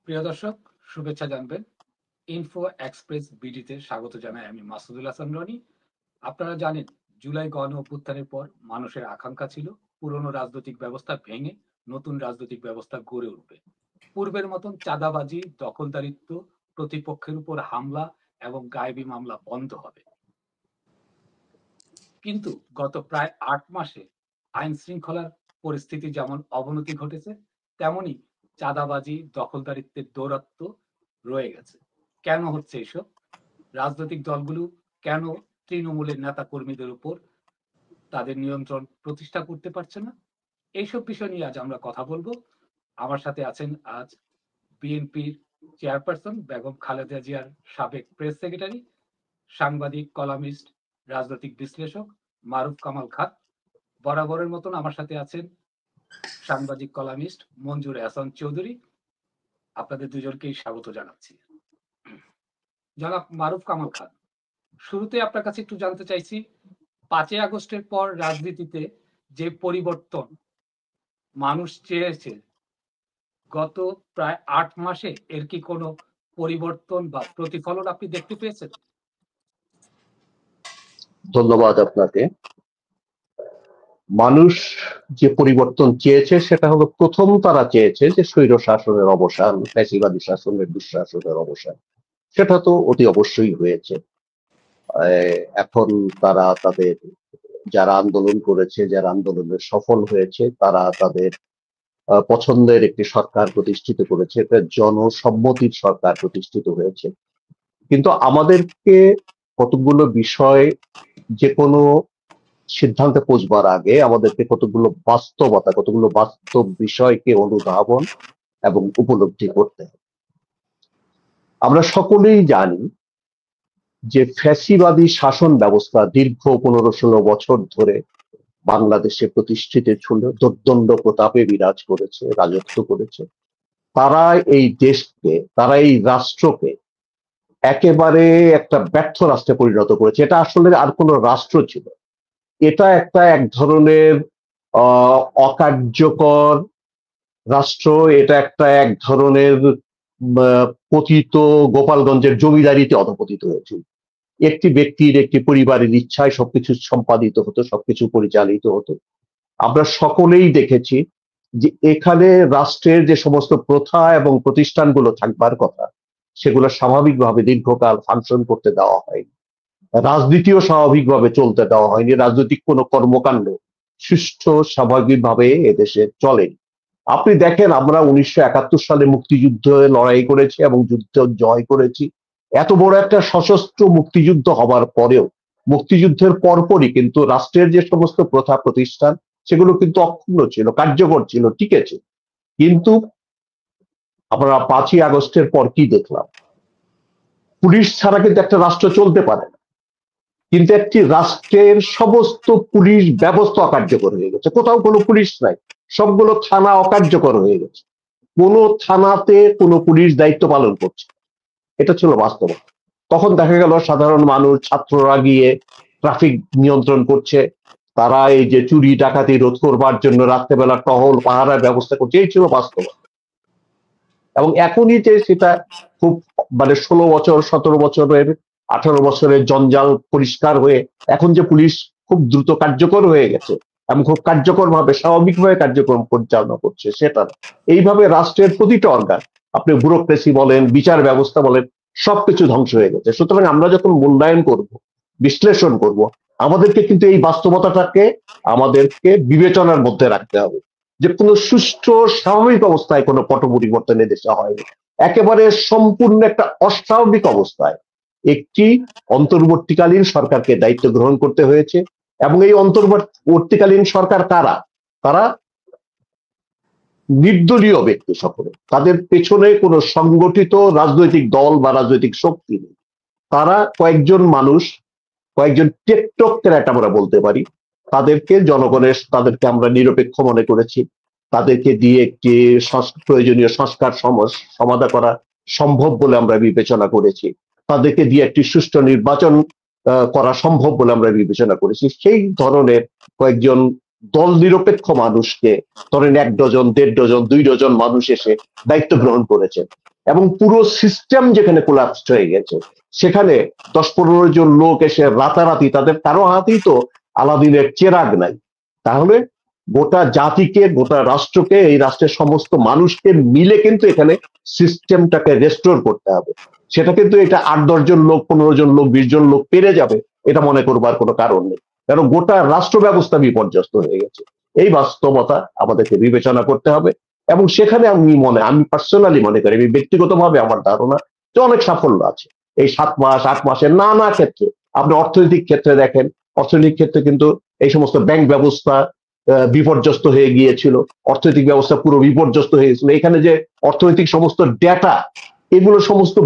প্রিয় দর্শক, শুভেচ্ছা জানবেন। ইনফো এক্সপ্রেস বিডিতে স্বাগত জানাই আমি মাসুদুল হাসান রনি। আপনারা জানেন, জুলাই গণ অভ্যুত্থানের পর মানুষের আকাঙ্ক্ষা ছিল পুরনো রাজনৈতিক ব্যবস্থা ভেঙে নতুন রাজনৈতিক ব্যবস্থা গড়ে উঠবে। পূর্বের মতন চাঁদাবাজি, দখলদারিত্ব, প্রতিপক্ষের উপর হামলা এবং গায়েবী মামলা বন্ধ হবে। কিন্তু গত প্রায় ৮ মাসে আইন শৃঙ্খলার পরিস্থিতি যেমন অবনতি ঘটেছে, তেমনি চাঁদাবাজি, দখলদারিত্বের দৌরাত্ম্য রয়ে গেছে। কেন হচ্ছে এসব? রাজনৈতিক দলগুলো কেন তৃণমূলের নেতা কর্মীদের উপর তাদের নিয়ন্ত্রণ প্রতিষ্ঠা করতে পারছে না? এইসব বিষয় নিয়ে আজ আমরা কথা বলবো। আমার সাথে আছেন আজ বিএনপির চেয়ারপারসন বেগম খালেদা জিয়ার সাবেক প্রেস সেক্রেটারি, সাংবাদিক, কলামিস্ট, রাজনৈতিক বিশ্লেষক মারুফ কামাল খান। বরাবরের মতন আমার সাথে আছেন সাংবাদিক, কলামিস্ট মঞ্জুর হাসান চৌধুরী। আপনাদের দুজনকেই স্বাগত জানাচ্ছি। জনাব মারুফ কামাল খান, শুরুতে আপনার কাছে একটু জানতে চাইছি, 5ই আগস্টের পর রাজনীতিতে যে পরিবর্তন মানুষ চেয়েছে, গত প্রায় 8 মাসে এর কি কোনো পরিবর্তন বা প্রতিফলন আপনি দেখতে পেয়েছেন? ধন্যবাদ আপনাকে। মানুষ যে পরিবর্তন চেয়েছে সেটা হলো, প্রথম তারা চেয়েছে যে স্বৈর শাসনের অবসান, ফ্যাসিবাদী শাসনের দুঃশাসনের অবসান। সেটা তো অতি অবশ্যই হয়েছে। এখন তারা তাদের যারা আন্দোলন করেছে, যারা আন্দোলনে সফল হয়েছে, তারা তাদের পছন্দের একটি সরকার প্রতিষ্ঠিত করেছে, একটা জনসম্মতির সরকার প্রতিষ্ঠিত হয়েছে। কিন্তু আমাদেরকে কতগুলো বিষয়, যে কোনো সিদ্ধান্তে পৌঁছবার আগে আমাদেরকে কতগুলো বাস্তবতা, কতগুলো বাস্তব বিষয়কে অনুধাবন এবং উপলব্ধি করতে হবে। আমরা সকলেই জানি যে ফ্যাসিবাদী শাসন ব্যবস্থা দীর্ঘ 15-16 বছর ধরে বাংলাদেশে প্রতিষ্ঠিত ছিল, দোর্দণ্ড প্রতাপে বিরাজ করেছে, রাজত্ব করেছে। তারা এই দেশকে, তারা এই রাষ্ট্রকে একেবারে একটা ব্যর্থ রাষ্ট্রে পরিণত করেছে। এটা আসলে আর কোনো রাষ্ট্র ছিল, এটা এক ধরনের অকার্যকর রাষ্ট্র। এটা এক ধরনের পতিত গোপালগঞ্জের জমিদারিতে অধপতিত হয়েছিল। একটি ব্যক্তির, একটি পরিবারের ইচ্ছায় সবকিছু সম্পাদিত হতো, সবকিছু পরিচালিত হতো। আমরা সকলেই দেখেছি যে এখানে রাষ্ট্রের যে সমস্ত প্রথা এবং প্রতিষ্ঠানগুলো থাকবার কথা, সেগুলো স্বাভাবিকভাবে দীর্ঘকাল ফাংশন করতে দেওয়া হয়নি। রাজনীতিও স্বাভাবিকভাবে চলতে দেওয়া হয়নি। রাজনৈতিক কোনো কর্মকাণ্ড সুষ্ঠু স্বাভাবিকভাবে এদেশে চলেনি। আপনি দেখেন, আমরা 1971 সালে মুক্তিযুদ্ধে লড়াই করেছি এবং যুদ্ধ জয় করেছি। এত বড় একটা সশস্ত্র মুক্তিযুদ্ধ হবার পরেও, মুক্তিযুদ্ধের পরপরই কিন্তু রাষ্ট্রের যে সমস্ত প্রথা প্রতিষ্ঠান, সেগুলো কিন্তু অক্ষুণ্ণ ছিল, কার্যকর ছিল, টিকে ছিল। কিন্তু আমরা 5ই আগস্টের পর কি দেখলাম? পুলিশ ছাড়া কিন্তু একটা রাষ্ট্র চলতে পারে না। কিন্তু একটি রাষ্ট্রের সমস্ত পুলিশ ব্যবস্থা অকার্যকর হয়ে গেছে। কোথাও কোনো পুলিশ নাই, সবগুলো থানা অকার্যকর হয়ে গেছে। কোনো থানাতে কোনো পুলিশ দায়িত্ব পালন করছে, এটা ছিল বাস্তবতা। তখন দেখা গেল সাধারণ মানুষ, ছাত্ররা গিয়ে ট্রাফিক নিয়ন্ত্রণ করছে, তারা এই যে চুরি ডাকাতি রোধ করবার জন্য রাত্রেবেলা টহল পাহারার ব্যবস্থা করছে, এই ছিল বাস্তবতা। এবং এখনই যে সেটা খুব 16 বছর, 17 বছরের, 18 বছরের জঞ্জাল পরিষ্কার হয়ে এখন যে পুলিশ খুব দ্রুত কার্যকর হয়ে গেছে এবং খুব কার্যকর ভাবে, স্বাভাবিকভাবে কার্যক্রম পরিচালনা করছে, সেটা এইভাবে রাষ্ট্রের প্রতিটা অর্গান, আপনি ব্যুরোক্রেসি বলেন, বিচার ব্যবস্থা বলেন, সবকিছু ধ্বংস হয়ে গেছে। সুতরাং আমরা যখন মূল্যায়ন করব, বিশ্লেষণ করব, আমাদেরকে কিন্তু এই বাস্তবতাটাকে আমাদেরকে বিবেচনার মধ্যে রাখতে হবে যে কোনো সুষ্ঠু স্বাভাবিক অবস্থায় কোনো পট পরিবর্তন দেশে হয়নি। একেবারে সম্পূর্ণ একটা অস্বাভাবিক অবস্থায় একটি অন্তর্বর্তীকালীন সরকারকে দায়িত্ব গ্রহণ করতে হয়েছে। এবং এই অন্তর্বর্তীকালীন সরকার কারা? তারা নির্দলীয় ব্যক্তি সকলে, তাদের পেছনে কোনো সংগঠিত রাজনৈতিক দল বা রাজনৈতিক শক্তি নেই। তারা কয়েকজন মানুষ, কয়েকজন টেকটোক্রেট আমরা বলতে পারি, তাদেরকে আমরা নিরপেক্ষ মনে করেছি। তাদেরকে দিয়ে একটি প্রয়োজনীয় সংস্কার সমাধা করা সম্ভব বলে আমরা বিবেচনা করেছি। তাদেরকে দিয়ে একটি সুষ্ঠু নির্বাচন করা সম্ভব বলে আমরা বিবেচনা করেছি। সেই ধরনের কয়েকজন দল নিরপেক্ষ মানুষকে, ধরেন 1 ডজন 1.5 ডজন 2 ডজন মানুষ এসে দায়িত্ব গ্রহণ করেছেন, এবং পুরো সিস্টেম যেখানে কোলাপসড হয়ে গেছে, সেখানে 10-15 জন লোক এসে রাতারাতি, তাদের কারো হাতেই তো আলাদিনের চেরাগ নাই, তাহলে গোটা জাতিকে, গোটা রাষ্ট্রকে, এই রাষ্ট্রের সমস্ত মানুষকে মিলে কিন্তু এখানে সিস্টেমটাকে রেস্টোর করতে হবে। সেটা কিন্তু এটা 8-10 জন লোক, 15 জন লোক, 20 জন লোক পেরে যাবে এটা মনে করবার কোনো কারণ নেই, কারণ গোটা রাষ্ট্র ব্যবস্থা বিপর্যস্ত হয়ে গেছে। এই বাস্তবতা আমাদেরকে বিবেচনা করতে হবে, এবং সেখানে আমি পার্সোনালি মনে করি, আমি ব্যক্তিগতভাবে আমার ধারণা যে অনেক সাফল্য আছে এই 7 মাস 8 মাসের নানা ক্ষেত্রে। আপনি অর্থনৈতিক ক্ষেত্রে দেখেন, অর্থনৈতিক ক্ষেত্রে কিন্তু এই সমস্ত ব্যাংক ব্যবস্থা বিপর্যস্ত হয়ে গিয়েছিল, অর্থনৈতিক ব্যবস্থা পুরো বিপর্যস্ত হয়ে গেছিল। এখানে যে অর্থনৈতিক সমস্ত ডেটা, এগুলো সমস্ত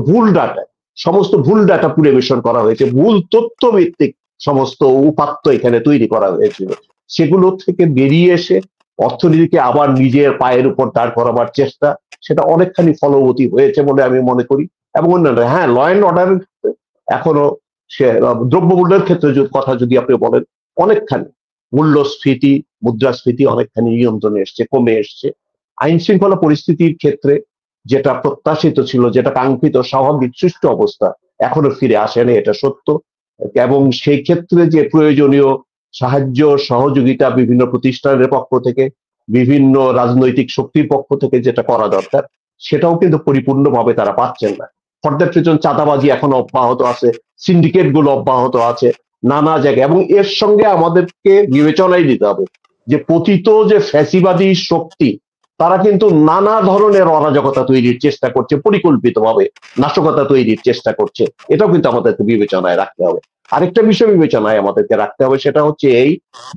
ভুল ডাটা পরিবেশন করা হয়েছে, ভুল তথ্য ভিত্তিক সমস্ত উপাত্ত এখানে তৈরি করা হয়েছিল। সেগুলো থেকে বেরিয়ে এসে অর্থনীতিকে আবার নিজের পায়ের উপর দাঁড় করাবার চেষ্টা, সেটা অনেকখানি ফলবতী হয়েছে বলে আমি মনে করি। এবং অন্যান্য, হ্যাঁ, ল অ্যান্ড অর্ডারের এখনো সে দ্রব্যমূল্যের ক্ষেত্রে কথা যদি আপনি বলেন, অনেকখানি মূল্যস্ফীতি, মুদ্রাস্ফীতি অনেকখানি নিয়ন্ত্রণে এসছে, কমে এসছে। আইন শৃঙ্খলা পরিস্থিতির ক্ষেত্রে যেটা প্রত্যাশিত ছিল, যেটা কাঙ্ক্ষিত স্বাভাবিক সুষ্ঠু অবস্থা, এখনো ফিরে আসেনি, এটা সত্য। এবং সেই ক্ষেত্রে যে প্রয়োজনীয় সাহায্য সহযোগিতা বিভিন্ন প্রতিষ্ঠানের পক্ষ থেকে, বিভিন্ন রাজনৈতিক শক্তির পক্ষ থেকে যেটা করা দরকার, সেটাও কিন্তু পরিপূর্ণভাবে তারা পাচ্ছেন না। ফর দ্যাট রিজন চাঁদাবাজি এখনো অব্যাহত আছে, সিন্ডিকেট গুলো অব্যাহত আছে নানা জায়গায়। এবং এর সঙ্গে আমাদেরকে বিবেচনায় নিতে হবে যে পতিত যে ফ্যাসিবাদী শক্তি, তারা কিন্তু নানা ধরনের অরাজকতা তৈরির চেষ্টা করছে, পরিকল্পিতভাবে নাশকতা তৈরির চেষ্টা করছে। এটাও কিন্তু আমাদেরকে বিবেচনায় রাখতে হবে। আরেকটা বিষয় বিবেচনায় আমাদেরকে রাখতে হবে, সেটা হচ্ছে এই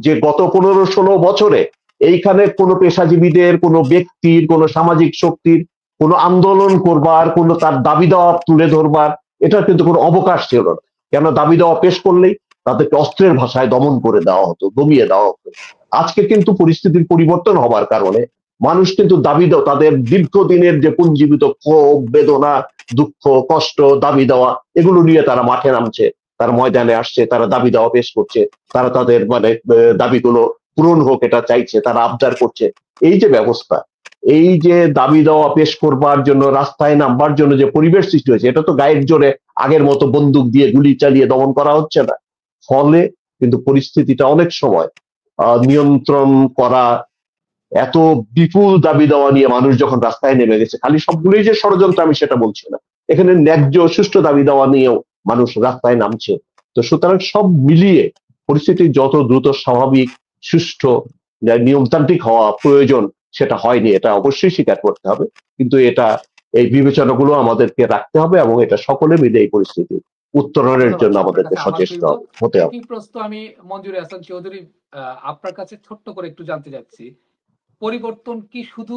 যে গত 15-16 বছরে এইখানে কোনো পেশাজীবীদের, কোনো ব্যক্তির, কোনো সামাজিক শক্তির কোনো আন্দোলন করবার, কোনো তার দাবি দেওয়া তুলে ধরবার, এটার কিন্তু কোনো অবকাশ ছিল না। কেন, দাবি দেওয়া পেশ করলেই তাদেরকে অস্ত্রের ভাষায় দমন করে দেওয়া হতো, দমিয়ে দেওয়া হতো। আজকে কিন্তু পরিস্থিতির পরিবর্তন হবার কারণে মানুষ কিন্তু দাবি দেওয়া, তাদের দীর্ঘদিনের যে পুঞ্জীবিত ক্ষোভ, বেদনা, দুঃখ, কষ্ট, দাবি দেওয়া, এগুলো নিয়ে তারা মাঠে নামছে, তারা ময়দানে আসছে, তারা দাবি দেওয়া পেশ করছে, তারা তাদের দাবিগুলো পূরণ হোক এটা চাইছে, তারা আবদার করছে। এই যে ব্যবস্থা, এই যে দাবি দেওয়া পেশ করবার জন্য, রাস্তায় নামবার জন্য যে পরিবেশ সৃষ্টি হয়েছে, এটা তো গায়ের জোরে আগের মতো বন্দুক দিয়ে গুলি চালিয়ে দমন করা হচ্ছে না। ফলে কিন্তু পরিস্থিতিটা অনেক সময় নিয়ন্ত্রণ করা, এত বিপুল দাবি দেওয়া নিয়ে মানুষ যখন রাস্তায় নেমে গেছে, খালি সবগুলোই যে ষড়যন্ত্র আমি সেটা বলছি না, এখানে ন্যায্য সুষ্ঠু দাবি দেওয়া নিয়েও মানুষ রাস্তায় নামছে। তো সুতরাং সব মিলিয়ে পরিস্থিতি যত দ্রুত স্বাভাবিক, সুষ্ঠু, নিয়মতান্ত্রিক হওয়া প্রয়োজন, সেটা হয়নি, এটা অবশ্যই স্বীকার করতে হবে। কিন্তু এটা, এই বিবেচনাগুলো আমাদেরকে রাখতে হবে, এবং এটা সকলে মিলে এই পরিস্থিতি উত্তরণের ধন্যবাদ জন্য আপনার আমাদেরকে কাছে। আমার সচেষ্ট ফিরব হতে হবে। একই প্রশ্ন আমি মঞ্জুর হাসান চৌধুরী আপনার কাছে ছোট্ট করে একটু জানতে চাচ্ছি। পরিবর্তন কি শুধু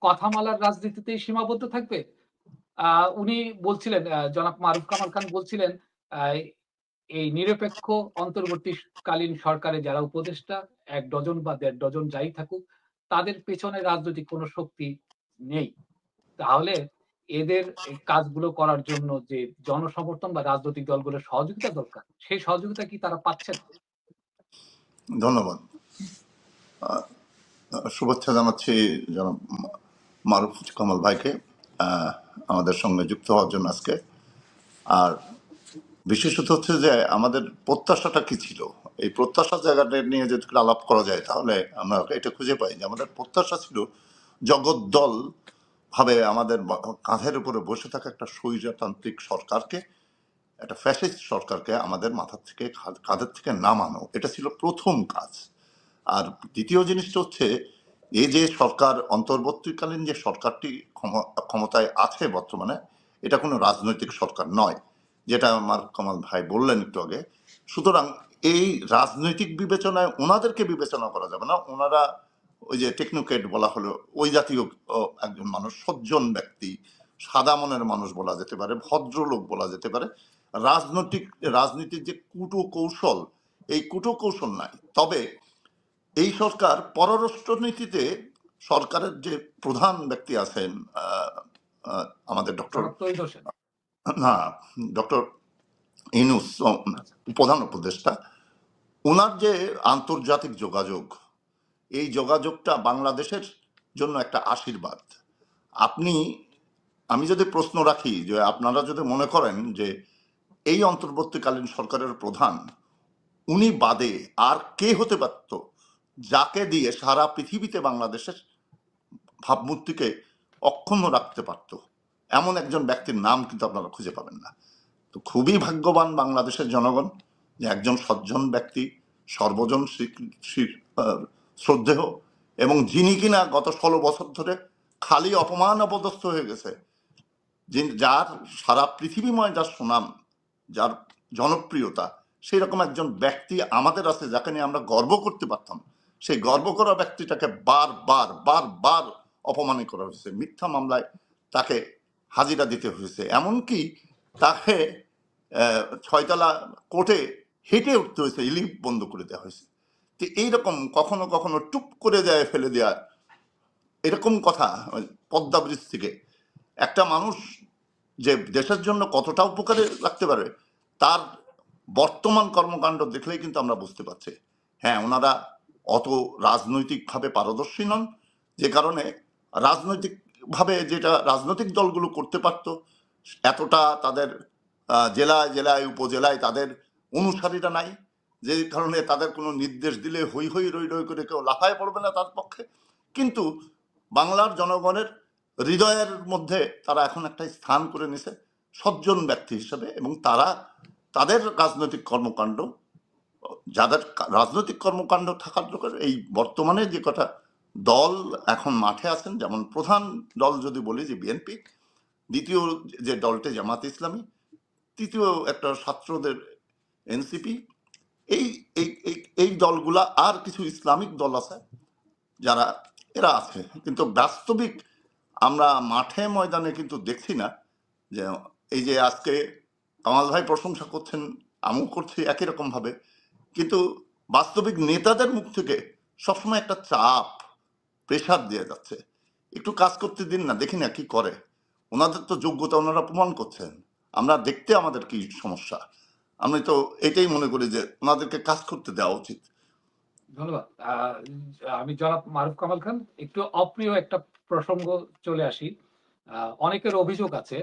কথামালার রাজনীতিতেই সীমাবদ্ধ থাকবে? উনি বলছিলেন, জনাব মারুফ কামাল খান বলছিলেন, এই নিরপেক্ষ অন্তর্বর্তীকালীন সরকারে যারা উপদেষ্টা, 1 ডজন বা 1.5 ডজন যাই থাকুক, তাদের পেছনে রাজনৈতিক কোনো শক্তি নেই। তাহলে এদের এই কাজগুলো করার জন্য যে জনসমর্থন বা রাজনৈতিক দলগুলোর সহযোগিতা দরকার, সেই সহযোগিতা কি তারা পাচ্ছেন? ধন্যবাদ। শুভেচ্ছা জানাচ্ছি জনাব মারুফ কামাল ভাইকে আমাদের সঙ্গে যুক্ত হওয়ার জন্য আজকে। আর বিশেষত হচ্ছে যে আমাদের প্রত্যাশাটা কি ছিল, এই প্রত্যাশার জায়গাটা নিয়ে যদি আলাপ করা যায়, তাহলে আমরা এটা খুঁজে পাই যে আমাদের প্রত্যাশা ছিল জগদ্দল ভাবে আমাদের কাঁধের উপরে বসে থাকা একটা স্বৈরতান্ত্রিক সরকারকে, একটা ফ্যাসিস্ট সরকারকে আমাদের মাথার থেকে, কাঁধের থেকে নামানো। এটা ছিল প্রথম কাজ। আর দ্বিতীয় জিনিসটা হচ্ছে, এই যে সরকার, অন্তর্বর্তীকালীন যে সরকারটি ক্ষমতায় আছে বর্তমানে, এটা কোনো রাজনৈতিক সরকার নয়, যেটা আমার কামাল ভাই বললেন একটু আগে। সুতরাং এই রাজনৈতিক বিবেচনায় ওনাদেরকে বিবেচনা করা যাবে না। ওনারা ওই যে টেকনোক্রেট বলা হলো, ওই জাতীয় একজন মানুষ, সজ্জন ব্যক্তি, সাদা মনের মানুষ বলা যেতে পারে, ভদ্রলোক বলা যেতে পারে। রাজনীতির যে কৌশল, এই কৌশল নাই। তবে এই সরকার পররাষ্ট্রনীতিতে, সরকারের যে প্রধান ব্যক্তি আছেন আমাদের ডক্টর ইউনূস, প্রধান উপদেষ্টা, ওনার যে আন্তর্জাতিক যোগাযোগ, এই যোগাযোগটা বাংলাদেশের জন্য একটা আশীর্বাদ। আমি যদি প্রশ্ন রাখি যে আপনারা যদি মনে করেন যে এই অন্তর্বর্তীকালীন সরকারের প্রধান উনি বাদে আর কে হতে পারত যাকে দিয়ে সারা পৃথিবীতে বাংলাদেশের ভাবমূর্তিকে অক্ষুণ্ণ রাখতে পারত, এমন একজন ব্যক্তির নাম কিন্তু আপনারা খুঁজে পাবেন না। তো খুবই ভাগ্যবান বাংলাদেশের জনগণ যে একজন সজ্জন ব্যক্তি, সর্বজন শ্রদ্ধেয়, এবং যিনি কিনা গত 16 বছর ধরে খালি অপমান অপদস্থ হয়ে গেছে, যার সারা পৃথিবীময় যার সুনাম, যার জনপ্রিয়তা, সেই রকম একজন ব্যক্তি আমাদের আছে যাকে নিয়ে আমরা গর্ব করতে পারতাম। সেই গর্ব করা ব্যক্তিটাকে বারবার বারবার অপমানিত করা হয়েছে, মিথ্যা মামলায় তাকে হাজিরা দিতে হয়েছে, এমনকি তাকে 6তলা কোর্টে হেঁটে উঠতে হয়েছে, লিফট বন্ধ করে দেওয়া হয়েছে। তো এইরকম কখনো কখনো টুপ করে দেয় ফেলে দেয়া এরকম কথা পদ্মা ব্রিজ থেকে একটা মানুষ যে দেশের জন্য কতটা উপকারে রাখতে পারে তার বর্তমান কর্মকাণ্ড দেখলেই কিন্তু আমরা বুঝতে পারছি। হ্যাঁ, ওনারা অত রাজনৈতিকভাবে পারদর্শী নন, যে কারণে রাজনৈতিকভাবে যেটা রাজনৈতিক দলগুলো করতে পারত, এতটা তাদের জেলায় জেলায় উপজেলায় তাদের অনুসারীরা নাই, যে কারণে তাদের কোনো নির্দেশ দিলে হই হই রই রই করে কেউ লাফায় পড়বে না তার পক্ষে। কিন্তু বাংলার জনগণের হৃদয়ের মধ্যে তারা এখন একটা স্থান করে নিছে সজ্জন ব্যক্তি হিসেবে, এবং তারা তাদের রাজনৈতিক কর্মকাণ্ড, যাদের রাজনৈতিক কর্মকাণ্ড থাকার দরকার, এই বর্তমানে যে কটা দল এখন মাঠে আছেন, যেমন প্রধান দল যদি বলি যে বিএনপি, দ্বিতীয় যে দলটি জামাত ইসলামী, তৃতীয় একটা ছাত্রদের এনসিপি, এই এই দলগুলা, আর কিছু ইসলামিক দল আছে যারা এরা আছে। কিন্তু বাস্তবিক আমরা মাঠে ময়দানে কিন্তু দেখছি না যে এই যে আজকে কামাল ভাই প্রশংসা করছেন, আমিও করছি একই রকম ভাবে, কিন্তু বাস্তবিক নেতাদের মুখ থেকে সবসময় একটা চাপ, প্রেশার দিয়ে যাচ্ছে, একটু কাজ করতে দিন না, দেখি না কি করে। ওনাদের তো যোগ্যতা ওনারা প্রমাণ করছেন, আমরা দেখতে আমাদের কি সমস্যা? আমি তো এটাই মনে করি যে ওনাদেরকে কাজ করতে দেওয়া উচিত। ধন্যবাদ। আমি জনাব মারুফ কামাল খান, একটু অপ্রিয় একটা প্রসঙ্গ চলে আসি। অনেকের অভিযোগ আছে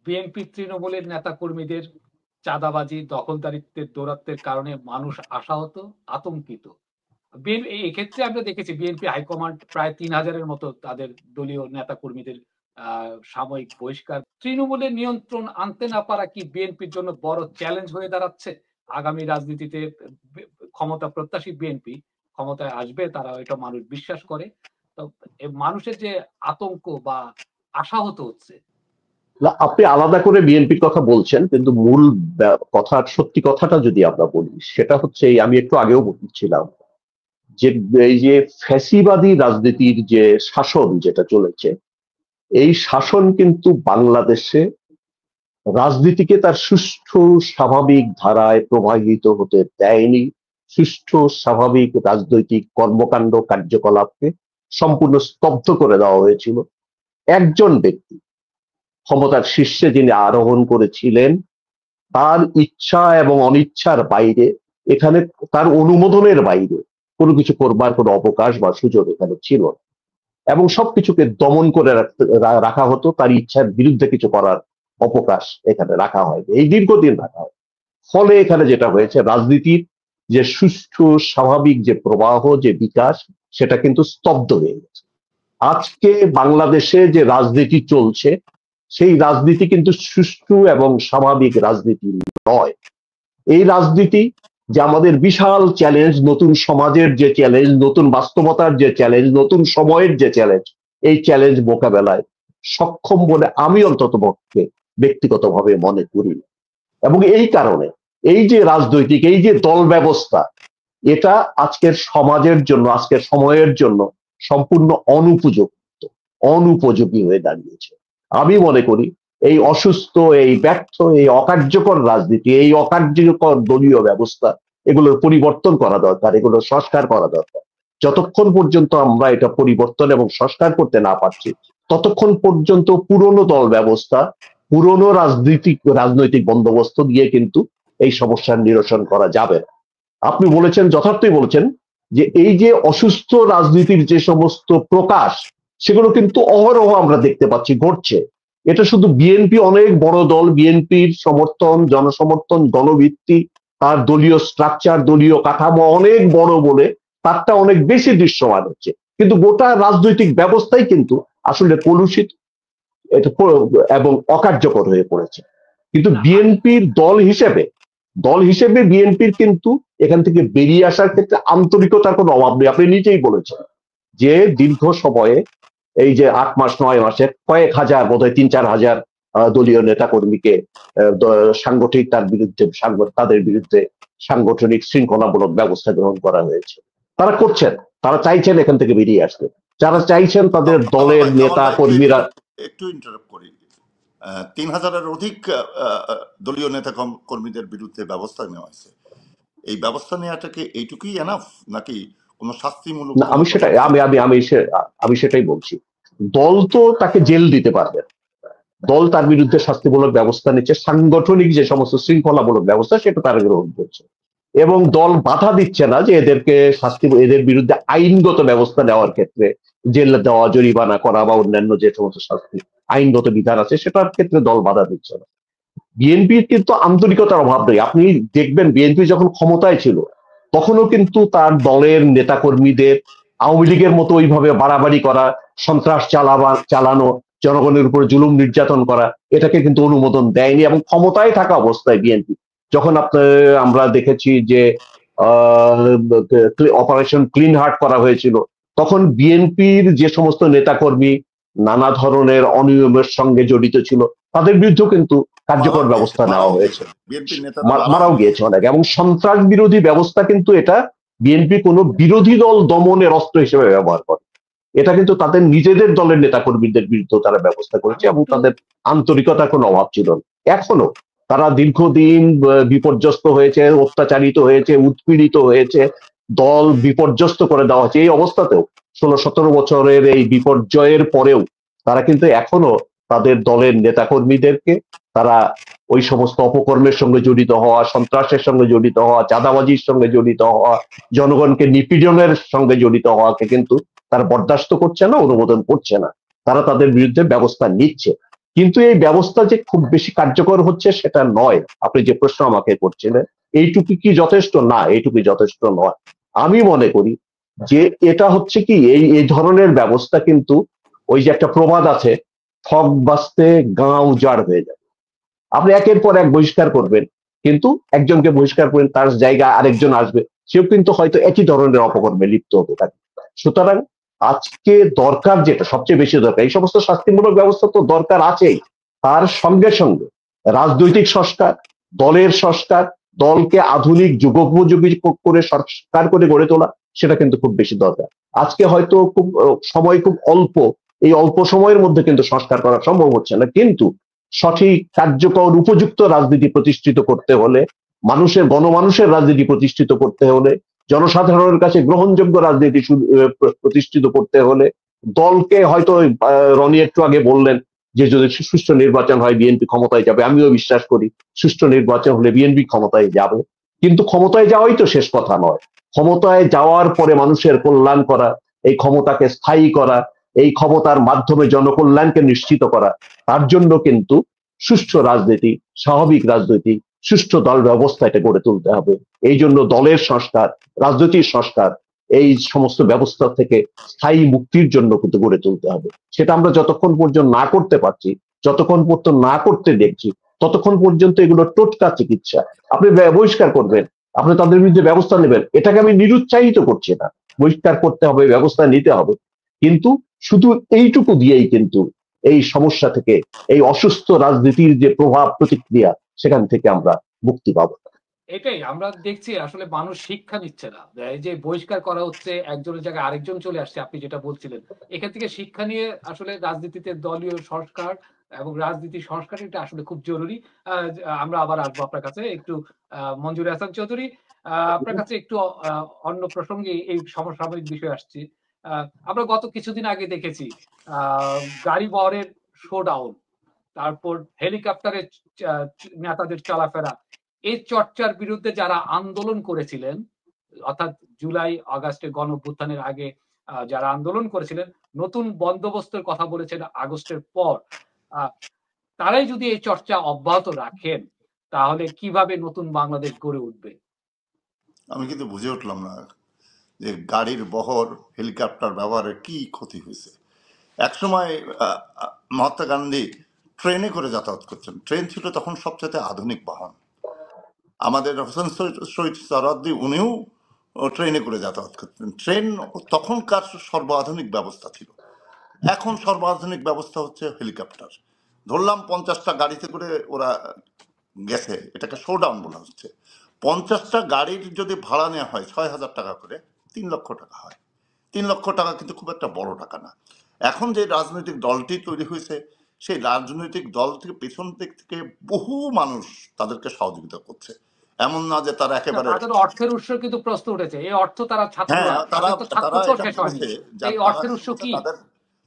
বিএনপি তৃণমূলের নেতা কর্মীদের চাঁদাবাজি, দখলদারিত্বের দৌরাত্বের কারণে মানুষ আশাহত, আতঙ্কিত। এক্ষেত্রে আমরা দেখেছি বিএনপি হাইকমান্ড প্রায় 3000-এর মতো তাদের দলীয় নেতা কর্মীদের সাময়িক বহিষ্কার। তৃণমূলের নিয়ন্ত্রণ আনতে না পারা কি বিএনপির জন্য বড় চ্যালেঞ্জ হয়ে দাঁড়াচ্ছে? আগামী রাজনীতিতে ক্ষমতা প্রত্যাশী বিএনপি ক্ষমতায় আসবে, তারা এটা মানুষ বিশ্বাস করে। তো মানুষের যে আতঙ্ক বা আশাহত হচ্ছে, আপনি আলাদা করে বিএনপির কথা বলছেন, কিন্তু মূল কথা, সত্যি কথাটা যদি আমরা বলি, সেটা হচ্ছে আমি একটু আগেও বলছিলাম যে এই যে ফ্যাসিবাদী রাজনীতির যে শাসন যেটা চলেছে, এই শাসন কিন্তু বাংলাদেশে রাজনীতিকে তার সুষ্ঠু স্বাভাবিক ধারায় প্রবাহিত হতে দেয়নি। সুষ্ঠু স্বাভাবিক রাজনৈতিক কর্মকাণ্ড কার্যকলাপকে সম্পূর্ণ স্তব্ধ করে দেওয়া হয়েছিল। একজন ব্যক্তি ক্ষমতার শীর্ষে যিনি আরোহণ করেছিলেন, তার ইচ্ছা এবং অনিচ্ছার বাইরে, এখানে তার অনুমোদনের বাইরে কোনো কিছু করবার কোনো অবকাশ বা সুযোগ এখানে ছিল না, এবং সবকিছুকে দমন করে রাখা হতো, তার ইচ্ছার বিরুদ্ধে কিছু করার অবকাশ এখানে রাখা হয়, এই দীর্ঘদিন রাখা হয়। ফলে এখানে যেটা হয়েছে, রাজনীতির যে সুষ্ঠু স্বাভাবিক যে প্রবাহ, যে বিকাশ, সেটা কিন্তু স্তব্ধ হয়ে গেছে। আজকে বাংলাদেশে যে রাজনীতি চলছে, সেই রাজনীতি কিন্তু সুষ্ঠু এবং স্বাভাবিক রাজনীতি নয়। এই রাজনীতি যে আমাদের বিশাল চ্যালেঞ্জ, নতুন সমাজের যে চ্যালেঞ্জ, নতুন বাস্তবতার যে চ্যালেঞ্জ, নতুন সময়ের যে চ্যালেঞ্জ, এই চ্যালেঞ্জ মোকাবেলায় সক্ষম বলে আমি অন্তত পক্ষে ব্যক্তিগতভাবে মনে করি। এবং এই কারণে এই যে রাজনৈতিক, এই যে দল ব্যবস্থা, এটা আজকের সমাজের জন্য, আজকের সময়ের জন্য সম্পূর্ণ অনুপযোগী হয়ে দাঁড়িয়েছে। আমি মনে করি এই অসুস্থ, এই ব্যর্থ, এই অকার্যকর রাজনীতি, এই অকার্যকর দলীয় ব্যবস্থা, এগুলোর পরিবর্তন করা দরকার, এগুলোর সংস্কার করা দরকার। যতক্ষণ পর্যন্ত আমরা এটা পরিবর্তন এবং সংস্কার করতে না পারছি, ততক্ষণ পর্যন্ত পুরনো দল ব্যবস্থা, পুরনো রাজনৈতিক বন্দোবস্ত দিয়ে কিন্তু এই সমস্যার নিরসন করা যাবে না। আপনি বলেছেন, যথার্থই বলেছেন, যে এই যে অসুস্থ রাজনীতির যে সমস্ত প্রকাশ, সেগুলো কিন্তু অহরহ আমরা দেখতে পাচ্ছি ঘটছে। এটা শুধু বিএনপি অনেক বড় দল, বিএনপির সমর্থন, জনসমর্থন, গণভিত্তি, তার দলীয় স্ট্রাকচার, দলীয় কাঠামো অনেক বড় বলে তারটা অনেক বেশি দৃশ্যমান হচ্ছে, কিন্তু গোটা রাজনৈতিক ব্যবস্থাই কিন্তু আসলে কলুষিত এটা এবং অকার্যকর হয়ে পড়েছে। কিন্তু না, বিএনপির দল হিসেবে বিএনপির কিন্তু এখান থেকে বেরিয়ে আসার ক্ষেত্রে আন্তরিকতার কোনো অভাব নেই। আপনি নিজেই বলেছেন যে দীর্ঘ সময়ে এই যে 8 মাস 9 মাসে কয়েক হাজার, বোধহয় 3-4 হাজার দলীয় নেতা কর্মীকে সাংগঠনিক তাদের বিরুদ্ধে সাংগঠনিক শৃঙ্খলামূলক ব্যবস্থা গ্রহণ করা হয়েছে। তারা করছেন, তারা চাইছেন এখান থেকে বেরিয়ে আসতে, যারা চাইছেন তাদের দলের নেতা কর্মীরা। একটু ইন্টারাপ্ট করি। 3,000-এর অধিক দলীয় নেতা কর্মীদের বিরুদ্ধে ব্যবস্থা নেওয়া হয়েছে। এই ব্যবস্থা নেওয়াটাকে এইটুকুই এনাফ, নাকি কোনো শাস্তিমূলক না, আমি সেটাই বলছি। দল তো তাকে জেল দিতে পারবে, দল তার বিরুদ্ধে শাস্তিমূলক ব্যবস্থা নিচ্ছে, সাংগঠনিক যে সমস্ত শৃঙ্খলামূলক ব্যবস্থা সেটা তারা গ্রহণ করছে, এবং দল বাধা দিচ্ছে না যে এদের বিরুদ্ধে আইনগত ব্যবস্থা নেওয়ার ক্ষেত্রে জেল দেওয়া, জরিমানা করা বা অন্যান্য যে সমস্ত শাস্তি আইনগত বিধান আছে সেটার ক্ষেত্রে দল বাধা দিচ্ছে না। বিএনপির কিন্তু আন্তরিকতার অভাব নেই। আপনি দেখবেন বিএনপি যখন ক্ষমতায় ছিল তখনও কিন্তু তার দলের নেতাকর্মীদের আওয়ামী লীগের মতো ওইভাবে বাড়াবাড়ি করা, সন্ত্রাস চালানো, জনগণের উপর জুলুম নির্যাতন করা, এটাকে কিন্তু অনুমোদন দেয়নি। এবং ক্ষমতায় থাকা অবস্থায় বিএনপি যখন আমরা দেখেছি যে অপারেশন ক্লিন হার্ট করা হয়েছিল, তখন বিএনপির যে সমস্ত নেতাকর্মী নানা ধরনের অনিয়মের সঙ্গে জড়িত ছিল তাদের বিরুদ্ধেও কিন্তু কার্যকর ব্যবস্থা নেওয়া হয়েছে, মারাও গিয়েছে অনেক। এবং সন্ত্রাস বিরোধী ব্যবস্থা কিন্তু এটা বিএনপি কোনো বিরোধী দল দমনের অস্ত্র হিসেবে ব্যবহার করে, এটা কিন্তু তাদের নিজেদের দলের নেতাকর্মীদের বিরুদ্ধে তারা ব্যবস্থা করেছে, এবং তাদের আন্তরিকতার কোনো অভাব ছিল না। এখনো তারা দীর্ঘদিন বিপর্যস্ত হয়েছে, অত্যাচারিত হয়েছে, উৎপীড়িত হয়েছে, দল বিপর্যস্ত করে দেওয়া হয়েছে। এই অবস্থাতেও 16-17 বছরের এই বিপর্যয়ের পরেও তারা কিন্তু এখনো তাদের দলের নেতাকর্মীদেরকে তারা ওই সমস্ত অপকর্মের সঙ্গে জড়িত হওয়া, সন্ত্রাসের সঙ্গে জড়িত হওয়া, চাঁদাবাজির সঙ্গে জড়িত হওয়া, জনগণকে নিপীড়নের সঙ্গে জড়িত হওয়াকে কিন্তু তারা বরদাস্ত করছে না, অনুমোদন করছে না। তারা তাদের বিরুদ্ধে ব্যবস্থা নিচ্ছে, কিন্তু এই ব্যবস্থা যে খুব বেশি কার্যকর হচ্ছে সেটা নয়। আপনি যে প্রশ্ন আমাকে করছিলেন, এইটুকু কি যথেষ্ট? না, এইটুকু যথেষ্ট নয়। আমি মনে করি যে এটা হচ্ছে কি, এই ধরনের ব্যবস্থা কিন্তু ওই যে একটা প্রবাদ আছে, ঠক বাঁচতে গাঁ উজাড় হয়ে যায়। আপনি একের পর এক বহিষ্কার করবেন, কিন্তু একজনকে বহিষ্কার করেন, তার জায়গায় আরেকজন আসবে, সেও কিন্তু হয়তো একই ধরনের অপকর্মে লিপ্ত হতে থাকে। সুতরাং আজকে দরকার, যেটা সবচেয়ে বেশি দরকার, এই সমস্ত শাস্তিমূলক ব্যবস্থা তো দরকার আছেই, তার সঙ্গে সঙ্গে রাজনৈতিক সংস্কার, দলের সংস্কার, দলকে আধুনিক যুগোপযোগী করে সংস্কার করে গড়ে তোলা, সেটা কিন্তু খুব বেশি দরকার। আজকে হয়তো সময় খুব অল্প, এই অল্প সময়ের মধ্যে কিন্তু সংস্কার করা সম্ভব হচ্ছে না, কিন্তু সঠিক কার্যকর উপযুক্ত রাজনীতি প্রতিষ্ঠিত করতে হলে, গণমানুষের রাজনীতি প্রতিষ্ঠিত করতে হলে, জনসাধারণের কাছে গ্রহণযোগ্য রাজনীতি প্রতিষ্ঠিত করতে হলে, দলকে হয়তো রনি একটু আগে বললেন যে যদি সুষ্ঠু নির্বাচন হয় বিএনপি ক্ষমতায় যাবে, আমিও বিশ্বাস করি সুষ্ঠু নির্বাচন হলে বিএনপি ক্ষমতায় যাবে। কিন্তু ক্ষমতায় যাওয়াই তো শেষ কথা নয়, ক্ষমতায় যাওয়ার পরে মানুষের কল্যাণ করা, এই ক্ষমতাকে স্থায়ী করা, এই ক্ষমতার মাধ্যমে জনকল্যাণকে নিশ্চিত করা, তার জন্য কিন্তু সুষ্ঠু রাজনীতি, স্বাভাবিক রাজনীতি, সুষ্ঠু দল ব্যবস্থা এটা গড়ে তুলতে হবে। এই জন্য দলের সংস্কার, রাজনৈতিক সংস্কার, এই সমস্ত ব্যবস্থা থেকে স্থায়ী মুক্তির জন্য কিন্তু গড়ে তুলতে হবে। সেটা আমরা যতক্ষণ পর্যন্ত না করতে পারছি, যতক্ষণ পর্যন্ত না করতে দেখছি, ততক্ষণ পর্যন্ত এগুলো টোটকা চিকিৎসা। আপনি বহিষ্কার করবেন, আপনি তাদের বিরুদ্ধে ব্যবস্থা নেবেন, এটাকে আমি নিরুৎসাহিত করছি না, বহিষ্কার করতে হবে, ব্যবস্থা নিতে হবে, কিন্তু শুধু এইটুকু দিয়েই কিন্তু এই সমস্যা থেকে, এই অসুস্থ রাজনীতির যে প্রভাব প্রতিক্রিয়া, সেখান থেকে আমরা মুক্তি পাবো। এটাই আমরা দেখছি, আসলে মানুষ শিক্ষা নিচ্ছে না। এই যে বহিষ্কার করা হচ্ছে, একজনের জায়গায় আরেকজন চলে আসছে, আপনি যেটা বলছিলেন, এখান থেকে শিক্ষা নিয়ে আসলে রাজনীতিতে দলীয় সংস্কার এবং রাজনীতি সংস্কার এটা আসলে খুব জরুরি। আমরা আবার আসবো আপনার কাছে একটু। মঞ্জুর হাসান চৌধুরী, আপনার কাছে একটু অন্য প্রসঙ্গে এই সমসাময়িক বিষয় আসছি। আমরা গত কিছুদিন আগে দেখেছি গাড়ি বহরের শোডাউন, তারপর হেলিকপ্টারে নেতাদের চলাফেরা, এই চর্চার বিরুদ্ধে যারা আন্দোলন করেছিলেন, অর্থাৎ জুলাই আগস্টের গণ অভ্যুত্থানের আগে যারা আন্দোলন করেছিলেন, নতুন বন্দোবস্তের কথা বলেছেন আগস্টের পর। তারাই যদি এই চর্চা অব্যাহত রাখেন, তাহলে কিভাবে নতুন বাংলাদেশ গড়ে উঠবে? আমি কিন্তু বুঝে উঠলাম না যে গাড়ির বহর, হেলিকপ্টার ব্যবহারের কি ক্ষতি হয়েছে। একসময় মহাত্মা গান্ধী ট্রেনে করে যাতায়াত করছেন। ট্রেন ছিল তখন সবচেয়ে আধুনিক বাহন। আমাদের হোসেন শহীদ সোহরাওয়ার্দী উনিও ট্রেনে করে যাতায়াত করতেন। ট্রেন তখনকার সর্বাধুনিক ব্যবস্থা ছিল। এখন সর্বাধুনিক ব্যবস্থা হচ্ছে হেলিকপ্টার। ধরলাম 50টা গাড়িতে করে ওরা গেছে, এটাকে শোডাউন বলা হচ্ছে। 50টা গাড়ির যদি ভাড়া নেওয়া হয় 6,000 টাকা করে, 3 লক্ষ টাকা হয়। 3 লক্ষ টাকা কিন্তু খুব একটা বড় টাকা না। এখন যে রাজনৈতিক দলটি তৈরি হয়েছে, সেই রাজনৈতিক দল থেকে পেছন দিক থেকে বহু মানুষ তাদেরকে সহযোগিতা করছে। এমন না যে তারা একেবারে, তাদের অর্থের উৎস কিন্তু প্রশ্ন উঠেছে। এই অর্থ তারা হ্যাঁ, ছাত্ররা, তারা তাদের তো তারা ছাত্রত্ব এটা শেষ হয়নি। বলেছে যে এই তারা অর্থের উৎস কি? তাদের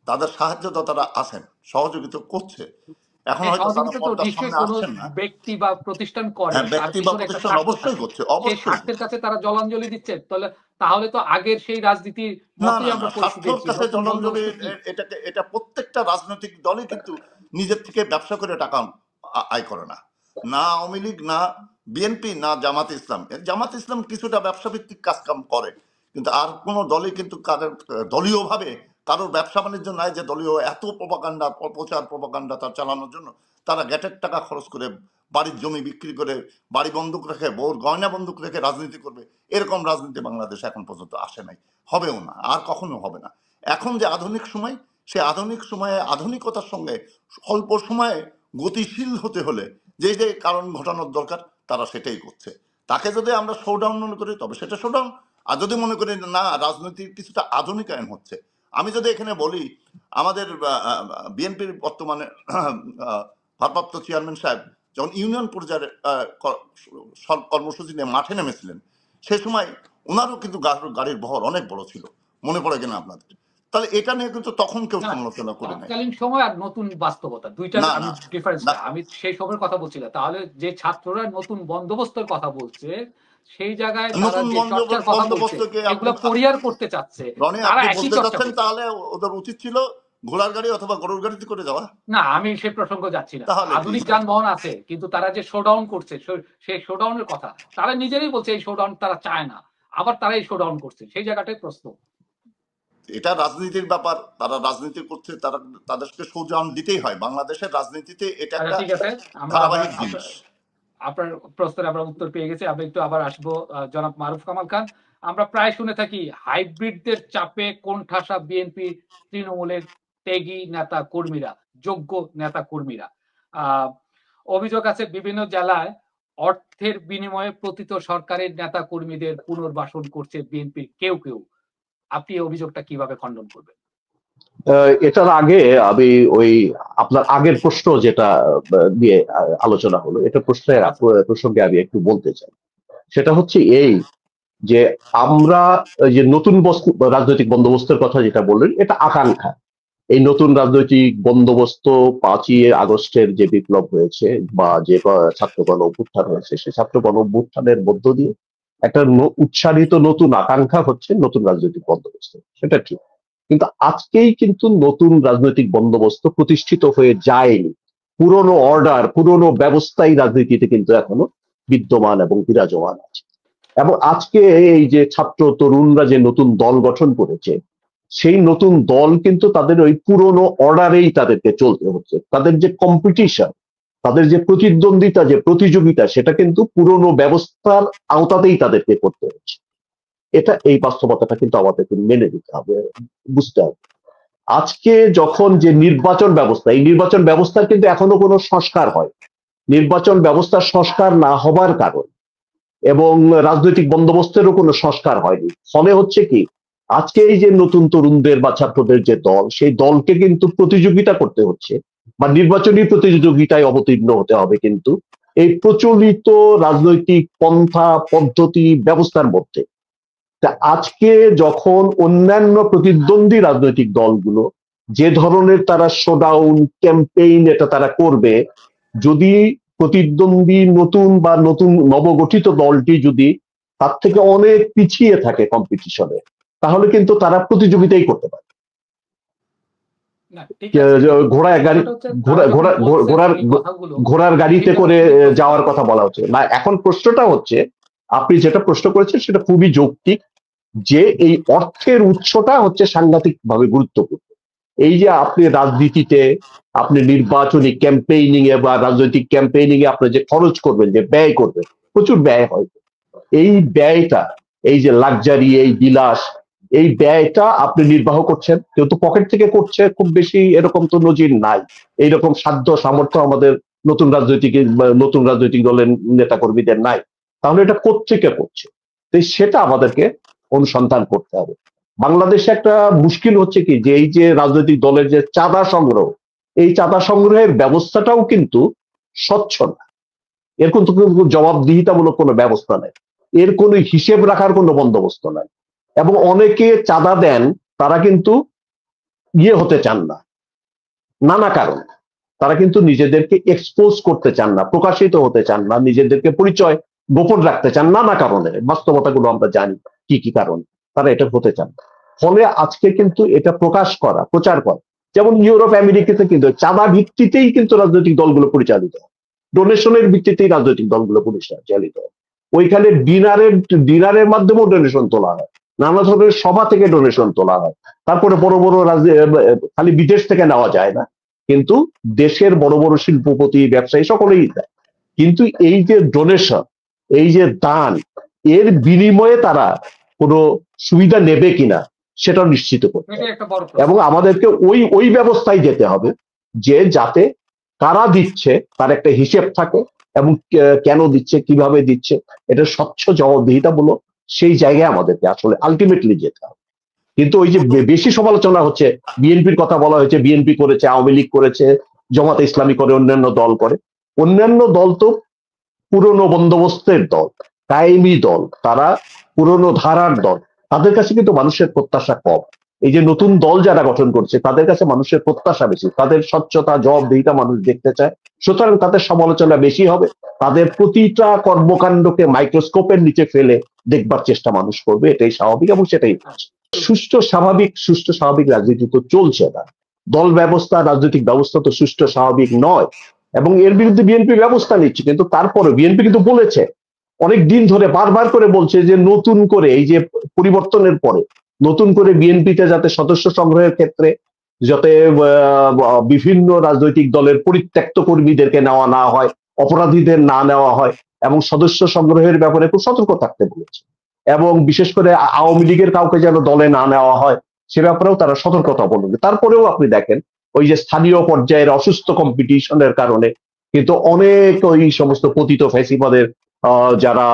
তাদের সাহায্যদাতারা আছেন, সহযোগিতা করছে। এখন এই হয়তো তারা সহযোগিতা তো পর্দার নিশ্চয়ই সামনে কোনো আসছেন না। ব্যক্তি বা প্রতিষ্ঠান করে, হ্যাঁ, তার ব্যক্তি বা পিছনে একটা প্রতিষ্ঠান স্বার্থ অবশ্যই থাকে। করছে, সেই অবশ্যই স্বার্থের করছে। কাছে তারা জলাঞ্জলি দিচ্ছে। তাহলে তো আগের সেই রাজনীতির না মতোই না না, আমরা পরিস্থিতি স্বার্থর দেখছি। কাছে নতুন জলাঞ্জলি, বন্দোবস্ত কি? এটা প্রত্যেকটা রাজনৈতিক দলই কিন্তু নিজের থেকে ব্যবসা করে টাকা আয় করে না। না আওয়ামী লীগ, না বিএনপি, না জামাত ইসলাম। জামাত ইসলাম কিছুটা ব্যবসা ভিত্তিক কাজ কাম করে, কিন্তু আর কোনো দলই কিন্তু কারোর দলীয় ভাবে কারোর ব্যবসা বাণিজ্য নাই যে দলীয় এত প্রপাগান্ডা, প্রচার প্রপাগান্ডা তার চালানোর জন্য তারা গ্যাটের টাকা খরচ করে, বাড়ির জমি বিক্রি করে, বাড়ি বন্দুক রেখে, বউর গয়না বন্দুক রেখে রাজনীতি করবে। এরকম রাজনীতি বাংলাদেশ এখন পর্যন্ত আসে নাই, হবেও না, আর কখনো হবে না। এখন যে আধুনিক সময়, সে আধুনিক সময়ে আধুনিকতার সঙ্গে অল্প সময়ে গতিশীল হতে হলে যে যে কারণ ঘটানোর দরকার তারা সেটাই করছে। তাকে যদি আমরা শোডাউন মনে করি তবে সেটা শোডাউন, আর যদি মনে করি না রাজনীতির কিছুটা আধুনিকায়ন হচ্ছে। আমি যদি এখানে বলি, আমাদের বিএনপির বর্তমানে ভারপ্রাপ্ত চেয়ারম্যান সাহেব যখন ইউনিয়ন পর্যায়ের কর্মসূচি নিয়ে মাঠে নেমেছিলেন, সে সময় ওনারও কিন্তু গাড়ির বহর অনেক বড় ছিল, মনে পড়ে কিনা আপনাদের? তাহলে এটা নিয়ে কিন্তু তখন কেউ না, সমালোচনা করে নাই। তৎকালীন সময় আর নতুন বাস্তবতা দুইটার না আমি না ডিফারেন্সটা, না, আমি সেই সময়ের কথা বলছি না। তাহলে যে ছাত্ররা নতুন বন্দোবস্তের কথা বলছে, সেই জায়গায় তারা নতুন যে চর্চার কথা বলছে, বন্দোবস্তকে আপনি, এগুলো পরিহার করতে চাচ্ছে, রনি, তারা আপনি একই বলতে চর্চা চাচ্ছেন করছে। তাহলে ওদের উচিত ছিল ঘোড়ার গাড়ি অথবা গরুর গাড়িতে করে যাওয়া। না, আমি সেই প্রসঙ্গ যাচ্ছি না। তাহলে আধুনিক ঠিক আছে। যানবাহন আছে, কিন্তু তারা যে শোডাউন করছে, সেই শোডাউনের কথা তারা নিজেরাই বলছে এই শোডাউন তারা চায় না, আবার তারা এই শোডাউন করছে, সেই জায়গাটাই প্রশ্ন। এটা রাজনীতির ব্যাপার, তারা রাজনীতি করছে, তারা তাদেরকে শোডাউন দিতেই হয়। বাংলাদেশের রাজনীতিতে এটা আচ্ছা, একটা ঠিক আছে, আমরা আবার ধারাবাহিক জিনিস। আপনার প্রশ্নের আমরা উত্তর পেয়ে গেছি। আমি একটু আবার আসবো জনাব মারুফ কামাল খান। আমরা প্রায় শুনে থাকি হাইব্রিডদের চাপে কোণঠাসা বিএনপি, তৃণমূলের ত্যাগী নেতা কর্মীরা, যোগ্য নেতা কর্মীরা। অভিযোগ আছে বিভিন্ন জেলায় অর্থের বিনিময়ে পতিত সরকারের নেতা কর্মীদের পুনর্বাসন করছে বিএনপির কেউ কেউ। আপনি এই অভিযোগটা কিভাবে খণ্ডন করবেন? এটার আগে আমি ওই আপনার আগের প্রশ্ন যেটা নিয়ে আলোচনা হলো, এটা প্রসঙ্গে আমি একটু বলতে চাই। সেটা হচ্ছে এই যে আমরা যে নতুন রাজনৈতিক বন্দোবস্তের কথা যেটা বললেন, এটা আকাঙ্ক্ষা। এই নতুন রাজনৈতিক বন্দোবস্ত 5ই আগস্টের যে বিপ্লব হয়েছে বা যে ছাত্র গণ অভ্যুত্থান হয়েছে, সেই ছাত্র গণ অভ্যুত্থানের মধ্য দিয়ে একটা উচ্চারিত নতুন আকাঙ্ক্ষা হচ্ছে নতুন রাজনৈতিক বন্দোবস্ত, সেটা ঠিক। কিন্তু আজকেই কিন্তু নতুন রাজনৈতিক বন্দোবস্ত প্রতিষ্ঠিত হয়ে যায়নি। পুরনো অর্ডার, পুরনো ব্যবস্থাই রাজনীতিতে কিন্তু এখনো বিদ্যমান এবং বিরাজমান আছে। এবং আজকে এই যে ছাত্র তরুণরা যে নতুন দল গঠন করেছে, সেই নতুন দল কিন্তু তাদের ওই পুরনো অর্ডারেই তাদেরকে চলতে হচ্ছে। তাদের যে কম্পিটিশন, তাদের যে প্রতিদ্বন্দ্বিতা, যে প্রতিযোগিতা, সেটা কিন্তু পুরনো ব্যবস্থার আওতাতেই তাদেরকে করতে হচ্ছে। এই বাস্তবতাটা কিন্তু আমাদেরকে মেনে নিতে হবে, বুঝতে হবে। আজকে যখন যে নির্বাচন ব্যবস্থা, এই নির্বাচন ব্যবস্থার কিন্তু এখনো কোনো সংস্কার হয়, নির্বাচন ব্যবস্থার সংস্কার না হবার কারণ এবং রাজনৈতিক বন্দোবস্তেরও কোনো সংস্কার হয়নি। ফলে হচ্ছে কি, আজকে এই যে নতুন তরুণদের বা ছাত্রদের যে দল, সেই দলকে কিন্তু প্রতিযোগিতা করতে হচ্ছে বা নির্বাচনী প্রতিযোগিতায় অবতীর্ণ হতে হবে কিন্তু এই প্রচলিত রাজনৈতিক পন্থা, পদ্ধতি, ব্যবস্থার মধ্যে। তা আজকে যখন অন্যান্য প্রতিদ্বন্দ্বী রাজনৈতিক দলগুলো যে ধরনের তারা শোডাউন ক্যাম্পেইন এটা তারা করবে, যদি প্রতিদ্বন্দ্বী নতুন বা নতুন নবগঠিত দলটি যদি তার থেকে অনেক পিছিয়ে থাকে কম্পিটিশনে, তাহলে কিন্তু তারা প্রতিযোগিতাই করতে পারে। না ঠিক আছে, কিন্তু ঘোড়ার গাড়ি বিষয়টা হচ্ছে তারা যখন বলছেন ঘোড়ার এই কথাগুলো, ঘোড়ার গাড়িতে সেটা করে খুবই প্রশ্ন যাওয়ার কথা বলা হচ্ছে না। এখন প্রশ্নটা হচ্ছে, আপনি যেটা প্রশ্ন করেছেন সেটা খুবই যৌক্তিক, যে এই অর্থের উৎসটা হচ্ছে সাংঘাতিক ভাবে গুরুত্বপূর্ণ। এই যে আপনি রাজনীতিতে, আপনি নির্বাচনী ক্যাম্পেইনিং এ বা রাজনৈতিক ক্যাম্পেইনিং এ আপনি যে খরচ করবেন, যে ব্যয় করবেন, প্রচুর ব্যয় হয়। এই ব্যয়টা, এই যে লাক্সারি, এই বিলাস, এই ব্যয়টা আপনি নির্বাহ করছেন, কেউ তো পকেট থেকে করছে খুব বেশি, এরকম তো নজির নাই। এইরকম সাধ্য সামর্থ্য আমাদের নতুন রাজনৈতিক দলের নেতা কর্মীদের নাই। তাহলে এটা কোত্থেকে করছে? তো সেটা আমাদেরকে অনুসন্ধান করতে হবে। বাংলাদেশে একটা মুশকিল হচ্ছে কি, যে এই যে রাজনৈতিক দলের যে চাঁদা সংগ্রহ, এই চাঁদা সংগ্রহের ব্যবস্থাটাও কিন্তু স্বচ্ছ না। এর কিন্তু জবাবদিহিতামূলক কোনো ব্যবস্থা নেই, এর কোনো হিসেব রাখার কোনো বন্দোবস্ত নাই। এবং অনেকে চাঁদা দেন, তারা কিন্তু হতে চান না, নানা কারণ। তারা কিন্তু নিজেদেরকে এক্সপোজ করতে চান না, প্রকাশিত হতে চান না, নিজেদেরকে পরিচয় গোপন রাখতে চান, নানা কারণে। বাস্তবতাগুলো আমরা জানি কি কি কারণ তারা এটা হতে চান না। ফলে আজকে কিন্তু এটা প্রকাশ করা, প্রচার করা, যেমন ইউরোপ আমেরিকাতে কিন্তু চাঁদা ভিত্তিতেই কিন্তু রাজনৈতিক দলগুলো পরিচালিত হয়, ডোনেশনের ভিত্তিতেই রাজনৈতিক দলগুলো পরিচালিত হয়। ওইখানে ডিনারের মাধ্যমেও ডোনেশন তোলা হয়, নানা ধরনের সভা থেকে ডোনেশন তোলা হয়। তারপরে বড় বড় খালি বিদেশ থেকে নেওয়া যায় না, কিন্তু দেশের বড় বড় শিল্পপতি, ব্যবসায়ী সকলেই দেয়। কিন্তু এই যে ডোনেশন, এই যে দান, এর বিনিময়ে তারা কোনো সুবিধা নেবে কিনা সেটা নিশ্চিত করতে এটা হবে। একটা বড় প্রশ্ন। এবং আমাদেরকে ওই ব্যবস্থায় যেতে হবে, যে যাতে কারা দিচ্ছে তার একটা হিসেব থাকে, এবং কেন দিচ্ছে, কিভাবে দিচ্ছে, এটা স্বচ্ছ জবাবদিহিতামূলক, সেই জায়গায় আমাদেরকে আসলে আলটিমেটলি যেতে হবে। কিন্তু ওই যে বেশি সমালোচনা হচ্ছে, বিএনপির কথা বলা হয়েছে, বিএনপি করেছে, আওয়ামী লীগ করেছে, জামাতে ইসলামী করে, অন্যান্য দল করে। অন্যান্য দল তো পুরনো বন্দোবস্তের দল, কায়েমি দল, তারা পুরনো ধারার দল, তাদের কাছে কিন্তু মানুষের প্রত্যাশা কম। এই যে নতুন দল যারা গঠন করছে, তাদের কাছে মানুষের প্রত্যাশা বেশি, তাদের স্বচ্ছতা, জবাবদিহিতা মানুষ দেখতে চায়, সুতরাং তাদের সমালোচনা বেশি হবে। তাদের প্রতিটা কর্মকাণ্ডকে মাইক্রোস্কোপের নিচে ফেলে দেখবার চেষ্টা মানুষ করবে, এটাই স্বাভাবিক এবং সেটাই হচ্ছে। সুষ্ঠু স্বাভাবিক রাজনীতি তো চলছে না, দল ব্যবস্থা, রাজনৈতিক ব্যবস্থা তো সুষ্ঠু স্বাভাবিক নয়, এবং এর বিরুদ্ধে বিএনপি ব্যবস্থা নিচ্ছে। কিন্তু তারপরে বিএনপি কিন্তু বলেছে, অনেক দিন ধরে বারবার করে বলছে, যে নতুন করে, এই যে পরিবর্তনের পরে নতুন করে বিএনপিতে যাতে সদস্য সংগ্রহের ক্ষেত্রে যাতে বিভিন্ন রাজনৈতিক দলের পরিত্যক্ত কর্মীদেরকে নেওয়া না হয়, অপরাধীদের না নেওয়া হয়, এবং সদস্য সংগ্রহের ব্যাপারে খুব সতর্ক থাকতে বলেছে। এবং বিশেষ করে আওয়ামী লীগের কাউকে যেন দলে না নেওয়া হয়, সে ব্যাপারেও তারা সতর্কতা অবলম্বন। তারপরেও আপনি দেখেন, ওই যে স্থানীয় পর্যায়ের অসুস্থ কম্পিটিশনের কারণে কিন্তু অনেক ওই সমস্ত পতিত ফ্যাসিবাদের যারা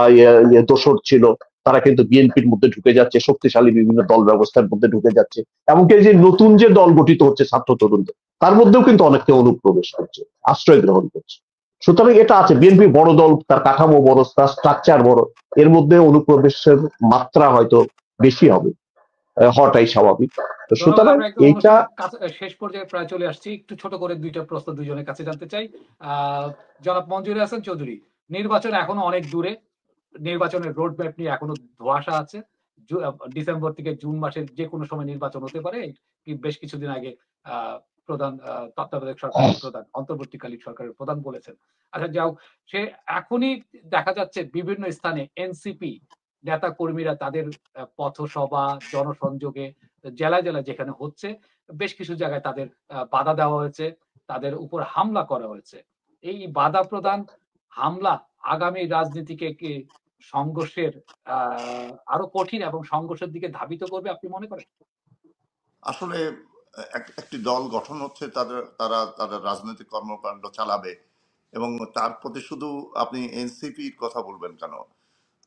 দোসর ছিল, তারা কিন্তু বিএনপির মধ্যে ঢুকে যাচ্ছে, শক্তিশালী বিভিন্ন দল ব্যবস্থার মধ্যে ঢুকে যাচ্ছে। এমনকি যে নতুন যে দল গঠিত হচ্ছে ছাত্র তরুণদের, তার মধ্যেও কিন্তু অনেককে অনুপ্রবেশ করছে, আশ্রয় গ্রহণ করছে। সুতরাং এটা আছে, বিএনপি বড় দল, তার কাঠামো বড়, তার স্ট্রাকচার বড়, এর মধ্যে অনুপ্রবেশের মাত্রা হয়তো বেশি হবে, হওয়াটাই স্বাভাবিক। সুতরাং আমরা একটু এইটা শেষ পর্যায়ে প্রায় চলে আসছি। একটু ছোট করে দুইটা প্রশ্ন দুইজনের কাছে জানতে চাই। জনাব মঞ্জুর হাসান চৌধুরী, নির্বাচন এখনো অনেক দূরে, নির্বাচনের রোড ম্যাপ নিয়ে এখনো ধোঁয়াশা আছে। ডিসেম্বর থেকে জুন মাসের যে কোনো সময় নির্বাচন হতে পারে, বেশ কিছুদিন আগে প্রধান তত্ত্বাবধায়ক সরকারের প্রধান, অন্তর্বর্তীকালীন সরকারের প্রধান বলেছেন। আচ্ছা যাও, সে এখনই দেখা যাচ্ছে বিভিন্ন স্থানে এনসিপি নেতা কর্মীরা তাদের পথসভা, জনসংযোগে জেলায় জেলায় যেখানে হচ্ছে, বেশ কিছু জায়গায় তাদের বাধা দেওয়া হয়েছে, তাদের উপর হামলা করা হয়েছে। এই বাধা প্রদান, হামলা আগামী রাজনীতিকে কি সংঘর্ষের আরো কঠিন এবং সংঘর্ষের দিকে ধাবিত করবে আপনি মনে করেন? আসলে একটি দল গঠন হচ্ছে, তারা তাদের রাজনৈতিক কর্মকাণ্ড চালাবে, এবং তার প্রতি শুধু আপনি এনসিপির কথা বলবেন কেন?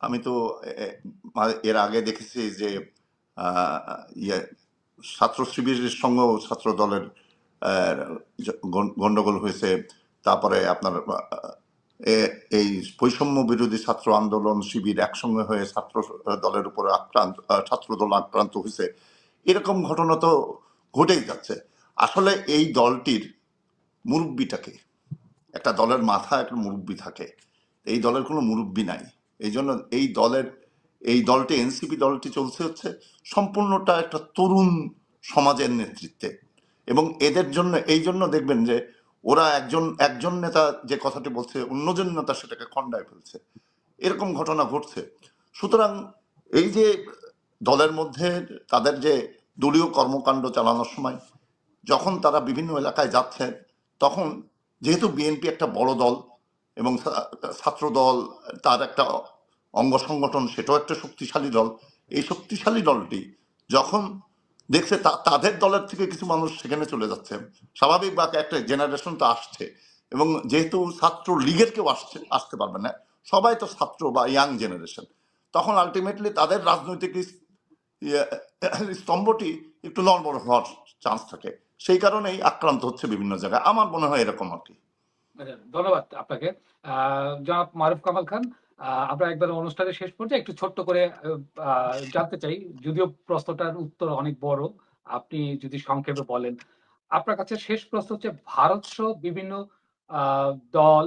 আমি তো এর আগে দেখেছি যে ইয়ে ছাত্র শিবিরের সঙ্গেও ছাত্র দলের গন্ডগোল হয়েছে। তারপরে আপনার এই বৈষম্য বিরোধী ছাত্র আন্দোলন শিবির একসঙ্গে হয়ে ছাত্র দলের উপরে ছাত্র দল আক্রান্ত হয়েছে। এরকম ঘটনা তো ঘটেই যাচ্ছে। আসলে এই দলটির মুরব্বিটাকে, একটা দলের মাথায় একটা মুরব্বি থাকে, এই দলের কোনো মুরব্বি নাই। এই জন্য এই দলের এই দলটি এনসিপি দলটি চলছে হচ্ছে সম্পূর্ণটা একটা তরুণ সমাজের নেতৃত্বে, এবং এদের জন্য এই জন্য দেখবেন যে ওরা একজন নেতা যে কথাটি বলছে অন্যজন নেতা সেটাকে খণ্ডায় ফেলছে, এরকম ঘটনা ঘটছে। সুতরাং এই যে দলের মধ্যে তাদের যে দলীয় কর্মকাণ্ড চালানোর সময় যখন তারা বিভিন্ন এলাকায় যাচ্ছে, তখন যেহেতু বিএনপি একটা বড় দল এবং ছাত্র দল তার একটা অঙ্গ সংগঠন, সেটাও একটা শক্তিশালী দল, এই শক্তিশালী দলটি যখন দেখছে তাদের দলের থেকে কিছু মানুষ সেখানে চলে যাচ্ছে, স্বাভাবিক বা একটা জেনারেশন তো আসছে, এবং যেহেতু ছাত্র লীগের কেউ আসতে পারবে না, সবাই তো ছাত্র বা ইয়াং জেনারেশন, তখন আলটিমেটলি তাদের রাজনৈতিক স্তম্ভটি একটু নড়বড় হওয়ার চান্স থাকে। সেই কারণেই আক্রান্ত হচ্ছে বিভিন্ন জায়গায়, আমার মনে হয় এরকম আর কি। ধন্যবাদ আপনাকে জনাব মারুফ কামাল খান। আমরা একবার অনুষ্ঠানের শেষ পর্যায়ে একটু ছোট্ট করে জানতে চাই, যদিও প্রশ্নটার উত্তর অনেক বড়, আপনি যদি সংক্ষেপে বলেন। আপনার কাছে শেষ প্রশ্ন হচ্ছে, ভারত সহ বিভিন্ন দল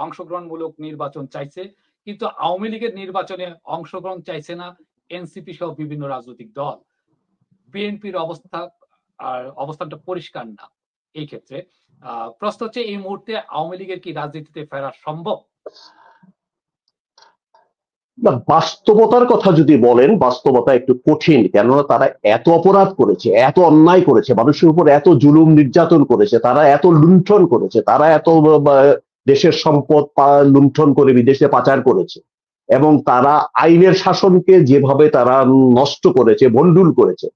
অংশগ্রহণমূলক নির্বাচন চাইছে, কিন্তু আওয়ামী লীগের নির্বাচনে অংশগ্রহণ চাইছে না এনসিপি সহ বিভিন্ন রাজনৈতিক দল। বিএনপির অবস্থানটা পরিষ্কার না এই ক্ষেত্রে। প্রশ্ন হচ্ছে, এই মুহূর্তে আওয়ামী লীগের কি রাজনীতিতে ফেরা সম্ভব? না, বাস্তবতার কথা যদি বলেন, বাস্তবতা একটু কঠিন, কেননা তারা এত অপরাধ করেছে, এত অন্যায় করেছে, মানুষের উপর এত জুলুম নির্যাতন করেছে, তারা এত লুণ্ঠন করেছে, তারা এত দেশের সম্পদ লুণ্ঠন করে বিদেশে পাচার করেছে, এবং তারা আইনের শাসনকে যেভাবে তারা নষ্ট করেছে, ভণ্ডুল করেছে,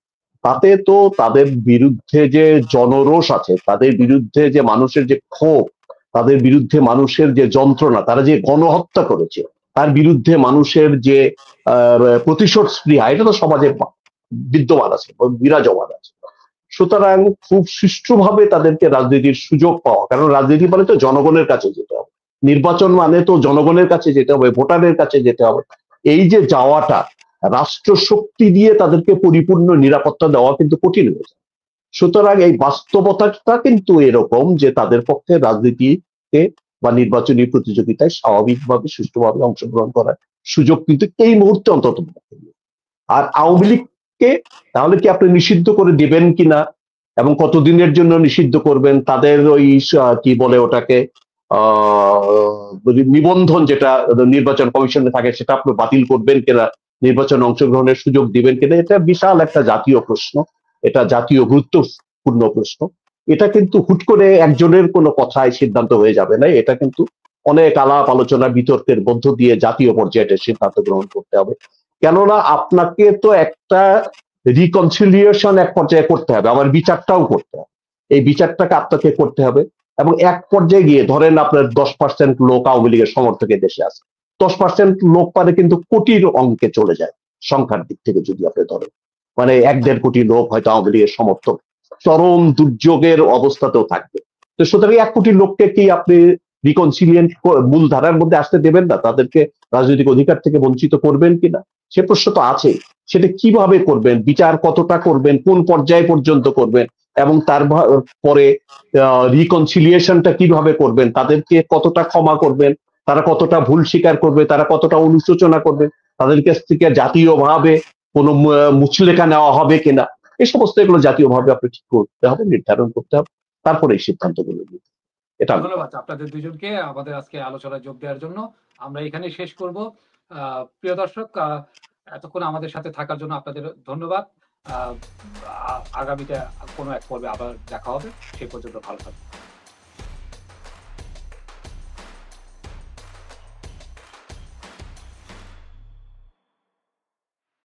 তাতে তো তাদের বিরুদ্ধে যে জনরোষ আছে, তাদের বিরুদ্ধে যে মানুষের যে ক্ষোভ, তাদের বিরুদ্ধে মানুষের যে যন্ত্রণা, তারা যে গণহত্যা করেছে, তার বিরুদ্ধে মানুষের যে প্রতিশোধ স্পৃহা, এটা তো সমাজে বিদ্যমান আছে, বিরাজমান আছে। সুতরাং খুব সুষ্ঠুভাবে তাদেরকে রাজনীতির সুযোগ পাওয়া, কারণ রাজনীতি মানে তো জনগণের কাছে যেতে হবে, নির্বাচন মানে তো জনগণের কাছে যেতে হবে, ভোটারের কাছে যেতে হবে। এই যে যাওয়াটা, রাষ্ট্র শক্তি দিয়ে তাদেরকে পরিপূর্ণ নিরাপত্তা দেওয়া কিন্তু কঠিন হয়ে যায়। সুতরাং এই বাস্তবতাটা কিন্তু এরকম যে তাদের পক্ষে রাজনীতিতে বা নির্বাচনী প্রতিযোগিতায় স্বাভাবিকভাবে সুষ্ঠুভাবে অংশগ্রহণ করার সুযোগ কিন্তু এই মুহূর্তে অন্তত। আর আওয়ামী লীগকে তাহলে কি আপনি নিষিদ্ধ করে দিবেন কিনা এবং কতদিনের জন্য নিষিদ্ধ করবেন, তাদের ওই কি বলে ওটাকে নিবন্ধন যেটা নির্বাচন কমিশনে থাকে সেটা আপনি বাতিল করবেন কিনা, নির্বাচনে অংশগ্রহণের সুযোগ দিবেন কিনা, এটা বিশাল একটা জাতীয় প্রশ্ন, এটা জাতীয় গুরুত্বপূর্ণ প্রশ্ন। এটা কিন্তু হুট করে একজনের কোনো কথায় সিদ্ধান্ত হয়ে যাবে না, এটা কিন্তু অনেক আলাপ আলোচনা বিতর্কের মধ্য দিয়ে জাতীয় পর্যায়ে সিদ্ধান্ত গ্রহণ করতে হবে। কেননা আপনাকে তো একটা রিকনসিলিয়েশন এক পর্যায়ে করতে হবে, আবার বিচারটাও করতে হবে, এই বিচারটাকে আপনাকে করতে হবে। এবং এক পর্যায়ে গিয়ে ধরেন আপনার 10% লোক আওয়ামী লীগের সমর্থকের দেশে আছে, 10% লোক পারে কিন্তু কোটির অঙ্কে চলে যায় সংখ্যার দিক থেকে, যদি আপনি ধরেন মানে 1-1.5 কোটি লোক হয়তো আওয়ামী লীগের সমর্থক, চরম দুর্যোগের অবস্থাতেও থাকবে। তো সুতরাং 1 কোটি লোককে কি আপনি রিকনসিলিয়েন্ট মূল ধারার মধ্যে আসতে দেবেন না, তাদেরকে রাজনৈতিক অধিকার থেকে বঞ্চিত করবেন কিনা, সে প্রশ্ন তো আছে। সেটা কিভাবে করবেন, বিচার কতটা করবেন, কোন পর্যায়ে পর্যন্ত করবেন, এবং তারপরে রিকনসিলিয়েশনটা কিভাবে করবেন, তাদেরকে কতটা ক্ষমা করবেন, তারা কতটা ভুল স্বীকার করবে, তারা কতটা অনুশোচনা করবে, তাদের কাছ থেকে জাতীয়ভাবে কোনো মুচলেখা নেওয়া হবে কিনা, এই সমস্ত এগুলো জাতীয়ভাবে আপনি ঠিক করতে হবে, নির্ধারণ করতে হবে, তারপরে এই সিদ্ধান্তগুলো নিতে। এটা ধন্যবাদ আপনাদের দুজনকে আমাদের আজকে আলোচনায় যোগ দেওয়ার জন্য। আমরা এখানে শেষ করব। প্রিয় দর্শক, এতক্ষণ আমাদের সাথে থাকার জন্য আপনাদের ধন্যবাদ। আগামীতে কোনো এক পর্বে আবার দেখা হবে, সে পর্যন্ত ভালো থাকবেন।